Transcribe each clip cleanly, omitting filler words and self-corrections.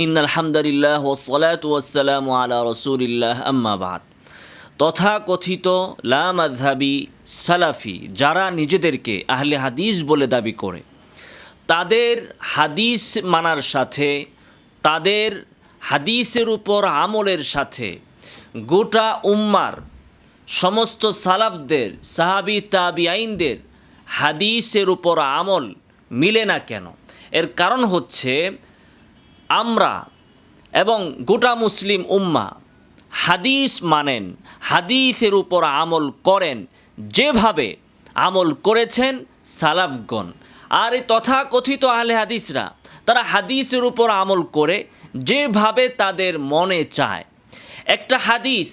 ইন্নাল হামদুলিল্লাহ ওয়াসসালাতু ওয়াসসালামু আলা রাসূলিল্লাহ আম্মা বাদ। তথাকথিত লা মাযহাবি সালাফি যারা নিজেদেরকে আহলে হাদিস বলে দাবি করে, তাদের হাদিস মানার সাথে, তাদের হাদিসের উপর আমলের সাথে গোটা উম্মার সমস্ত সালাফদের, সাহাবী তাবিঈনদের হাদিসের উপর আমল মিলে না কেন? এর কারণ হচ্ছে আমরা এবং গোটা মুসলিম উম্মা হাদিস মানেন, হাদিসের উপর আমল করেন যেভাবে আমল করেছেন সালাফগণ। আর এই তথাকথিত আহলে হাদিসরা তারা হাদিসের উপর আমল করে যেভাবে তাদের মনে চায়। একটা হাদিস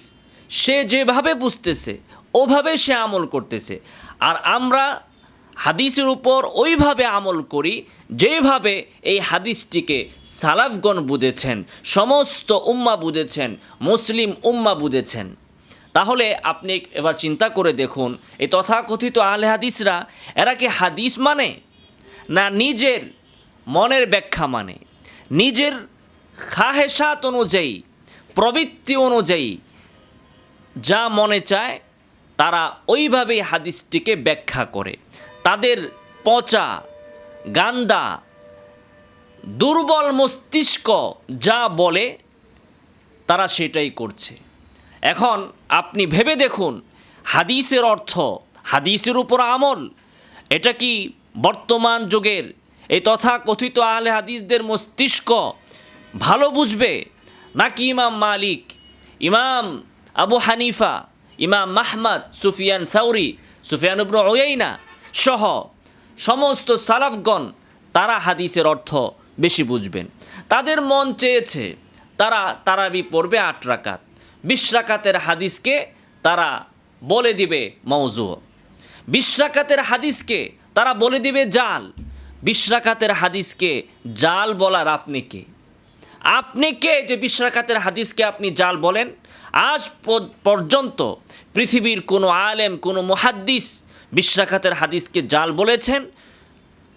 সে যেভাবে বুঝতেছে ওভাবে সে আমল করতেছে, আর আমরা হাদিসের উপর ওইভাবে আমল করি যেভাবে এই হাদিসটিকে সালাফগণ বুঝেছেন, সমস্ত উম্মা বুঝেছেন, মুসলিম উম্মা বুঝেছেন। তাহলে আপনি এবার চিন্তা করে দেখুন, এই তথাকথিত আহলে হাদিসরা এরা কি হাদিস মানে, না নিজের মনের ব্যাখ্যা মানে, নিজের খাহেসাত অনুযায়ী, প্রবৃত্তি অনুযায়ী যা মনে চায় তারা ওইভাবেই হাদিসটিকে ব্যাখ্যা করে। তাদের পচা, গান্দা, দুর্বল মস্তিষ্ক যা বলে তারা সেটাই করছে। এখন আপনি ভেবে দেখুন, হাদিসের অর্থ, হাদিসের উপর আমল, এটা কি বর্তমান যুগের এই তথাকথিত আহলে হাদিসদের মস্তিষ্ক ভালো বুঝবে, নাকি ইমাম মালিক, ইমাম আবু হানিফা, ইমাম আহমদ, সুফিয়ান সাউরি, সুফিয়ান ইবনে উয়াইনা সহ সমস্ত সালাফগণ তারা হাদিসের অর্থ বেশি বুঝবেন? তাদের মন চেয়েছে তারা তারাবি পড়বে 8 রাকাত, 20 রাকাতের হাদিসকে তারা বলে দিবে মওযু, 20 রাকাতের হাদিসকে তারা বলে দিবে জাল। 20 রাকাতের হাদিসকে জাল বলার আপনি কে? আপনি কে যে 20 রাকাতের হাদিসকে আপনি জাল বলেন? আজ পর্যন্ত পৃথিবীর কোনো আলেম, কোনো মুহাদ্দিস 20 রাকাতের হাদিসকে জাল বলেছেন?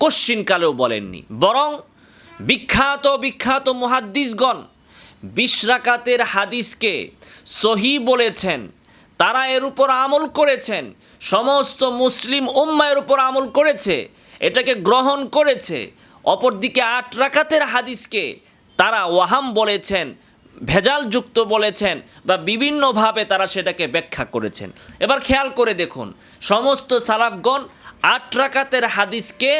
কশ্চিনকালেও বলেননি। বরং বিখ্যাত বিখ্যাত মুহাদ্দিসগণ 20 রাকাতের হাদিসকে সহি বলেছেন, তারা এর উপর আমল করেছেন, সমস্ত মুসলিম উম্মাহ এর উপর আমল করেছে, এটাকে গ্রহণ করেছে। অপরদিকে 8 রাকাতের হাদিসকে তারা ওয়াহাম বলেছেন, ভেজালযুক্ত বলেছেন, বা বিভিন্নভাবে তারা সেটাকে ব্যাখ্যা করেছেন। এবার খেয়াল করে দেখুন, সমস্ত সালাফগণ 8 রাকাতের হাদিসকে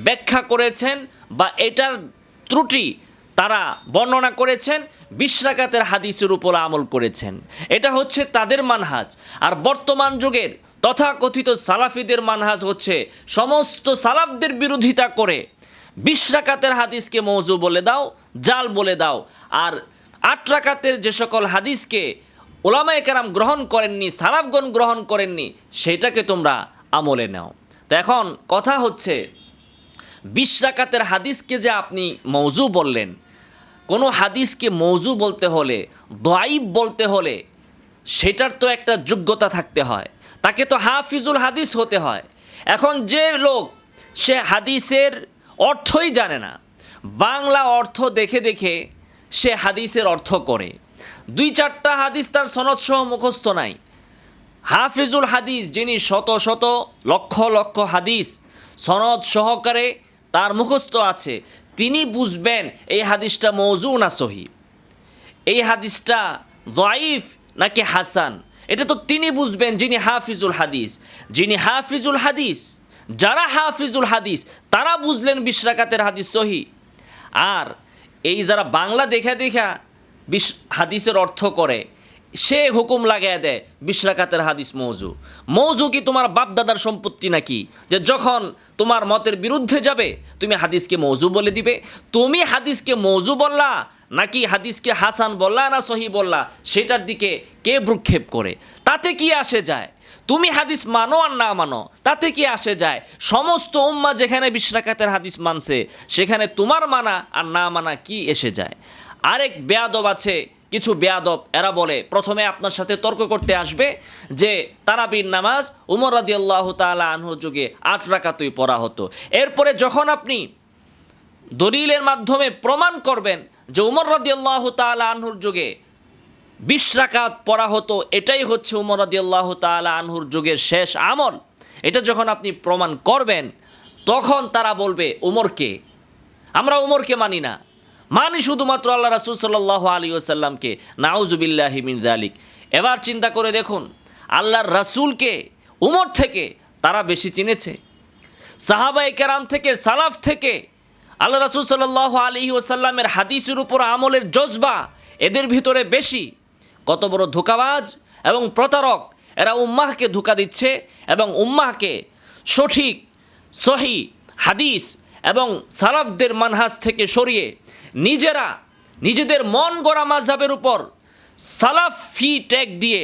ব্যাখ্যা করেছেন বা এটার ত্রুটি তারা বর্ণনা করেছেন, 20 রাকাতের হাদিসের উপর আমল করেছেন। এটা হচ্ছে তাদের মানহাজ। আর বর্তমান যুগের তথাকথিত সালাফিদের মানহাজ হচ্ছে সমস্ত সালাফদের বিরোধিতা করে 20 রাকাতের হাদিসকে মওযু বলে দাও, জাল বলে দাও, আর 8 রাকাতের যে সকল হাদিসকে উলামায়ে কেরাম গ্রহণ করেননি, সালাফগণ গ্রহণ করেননি, সেটাকে তোমরা আমলে নাও। তো এখন কথা হচ্ছে, 20 রাকাতের হাদিসকে যে আপনি মওযু বললেন, কোনো হাদিসকে মওযু বলতে হলে, দাঈফ বলতে হলে সেটার তো একটা যোগ্যতা থাকতে হয়, তাকে তো হাফিজুল হাদিস হতে হয়। এখন যে লোক সে হাদিসের অর্থই জানে না, বাংলা অর্থ দেখে দেখে সে হাদিসের অর্থ করে, 2-4টা হাদিস তার সনদ সহ মুখস্থ নাই। হাফিজুল হাদিস যিনি শত শত লক্ষ লক্ষ হাদিস সনদ সহকারে তার মুখস্থ আছে, তিনি বুঝবেন এই হাদিসটা মওযু না সহি, এই হাদিসটা দাঈফ নাকি হাসান। এটা তো তিনি বুঝবেন যিনি হাফিজুল হাদিস। যিনি হাফিজুল হাদিস, যারা হাফিজুল হাদিস তারা বুঝলেন 20 রাকাতের হাদিস সহি। আর এই যারা বাংলা দেখা দেখা হাদিসের অর্থ করে, সে হুকুম লাগায় দেয় 20 রাকাতের হাদিস মওযু। মওযু কি তোমার বাপ দাদার সম্পত্তি নাকি, যে যখন তোমার মতের বিরুদ্ধে যাবে তুমি হাদিসকে মওযু বলে দিবে? তুমি হাদিসকে মওযু বললা নাকি হাদিসকে হাসান বললা না সহি বললা, সেটার দিকে কে ভ্রুক্ষেপ করে? তাতে কি আসে যায়? তুমি হাদিস মানো আর না মানো, তাতে কি আসে যায়? সমস্ত উম্মাহ যেখানে 20 রাকাতের হাদিস মানছে, সেখানে তোমার মানা আর না মানা কি এসে যায়? আরেক বেয়াদব আছে, কিছু বেয়াদব, এরা বলে প্রথমে আপনার সাথে তর্ক করতে আসবে যে তারাবির নামাজ উমর রাদিয়াল্লাহু তাআলা আনহু যুগে 8 রাকাতই পড়া হতো। এরপরে যখন আপনি দলিলের মাধ্যমে প্রমাণ করবেন যে উমর রাদিয়াল্লাহু তাআলা আনহুর যুগে ২০ রাকাত পড়া হতো, এটাই হচ্ছে উমর রাদিয়াল্লাহু তাআলা আনহুর যুগের শেষ আমল, এটা যখন আপনি প্রমাণ করবেন তখন তারা বলবে উমরকে, আমরা উমরকে মানি না, মানি শুধুমাত্র আল্লাহ রাসূল সাল্লাল্লাহু আলাইহি ওয়াসাল্লামকে। নাউযুবিল্লাহি মিন যালিক। এবার চিন্তা করে দেখুন, আল্লাহর রাসূলকে উমর থেকে তারা বেশি চিনেছে, সাহাবায়ে কেরাম থেকে, সালাফ থেকে আল্লাহ রাসূল সাল্লাল্লাহু আলাইহি ওয়াসাল্লামের হাদিসের উপর আমলের জজবা এদের ভিতরে বেশি। কত বড় ধোঁকাবাজ এবং প্রতারক এরা! উম্মাহকে ধোঁকা দিচ্ছে এবং উম্মাহকে সঠিক সহি হাদিস এবং সালাফদের মানহাজ থেকে সরিয়ে নিজেরা নিজেদের মন গড়া মাযহাবের উপর সালাফি ট্যাগ দিয়ে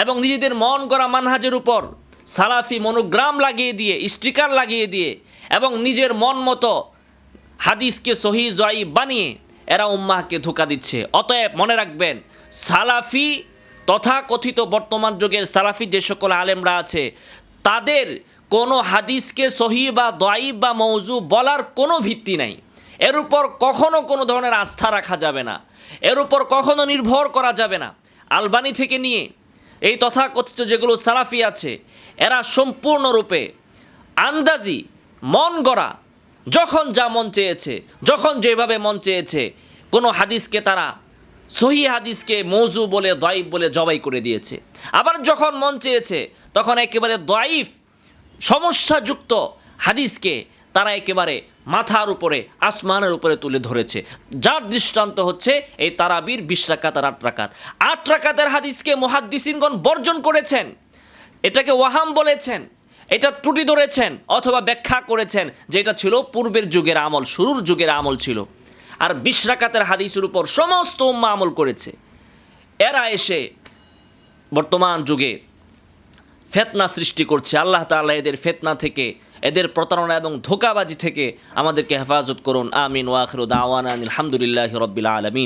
এবং নিজেদের মন গড়া মানহাজের উপর সালাফি মনোগ্রাম লাগিয়ে দিয়ে, স্টিকার লাগিয়ে দিয়ে এবং নিজের মন মতো হাদিসকে সহি জয়ীফ বানিয়ে এরা উম্মাহকে ধোঁকা দিচ্ছে। অতএব মনে রাখবেন, সালাফি তথাকথিত বর্তমান যুগের সালাফি যে সকল আলেমরা আছে তাদের কোনো হাদিসকে সহি বা দয়ীফ বা মওযু বলার কোনো ভিত্তি নাই। এর উপর কখনো কোনো ধরনের আস্থা রাখা যাবে না, এর উপর কখনো নির্ভর করা যাবে না। আলবানি থেকে নিয়ে এই তথাকথিত যেগুলো সালাফি আছে এরা সম্পূর্ণরূপে আন্দাজি, মন গড়া, যখন যা মন চেয়েছে, যখন যেভাবে মন চেয়েছে কোনো হাদিসকে তারা সহি হাদিসকে মওযু বলে, দয়ীফ বলে জবাই করে দিয়েছে। আবার যখন মন চেয়েছে তখন একেবারে দয়ীফ সমস্যাযুক্ত হাদিসকে তারা একেবারে মাথার উপরে, আসমানের উপরে তুলে ধরেছে। যার দৃষ্টান্ত হচ্ছে এই তারাবির ২০ রাকাত আর ৮ রাকাত। ৮ রাকাতের হাদিসকে মুহাদ্দিসিনগণ বর্জন করেছেন, এটাকে ওয়াহাম বলেছেন, এটা ত্রুটি ধরেছেন অথবা ব্যাখ্যা করেছেন যে এটা ছিল পূর্বের যুগের আমল, শুরুর যুগের আমল ছিল। আর ২০ রাকাতের হাদিসের উপর সমস্ত উম্মাহ আমল করেছে। এরা এসে বর্তমান যুগে ফিতনা সৃষ্টি করছে। আল্লাহ তাআলা এদের ফিতনা থেকে, এদের প্রতারণা এবং ধোঁকাবাজি থেকে আমাদেরকে হেফাজত করুন। আমিন ওয়া আখিরু দাওয়ানা আলহামদুলিল্লাহি রাব্বিল আলামিন।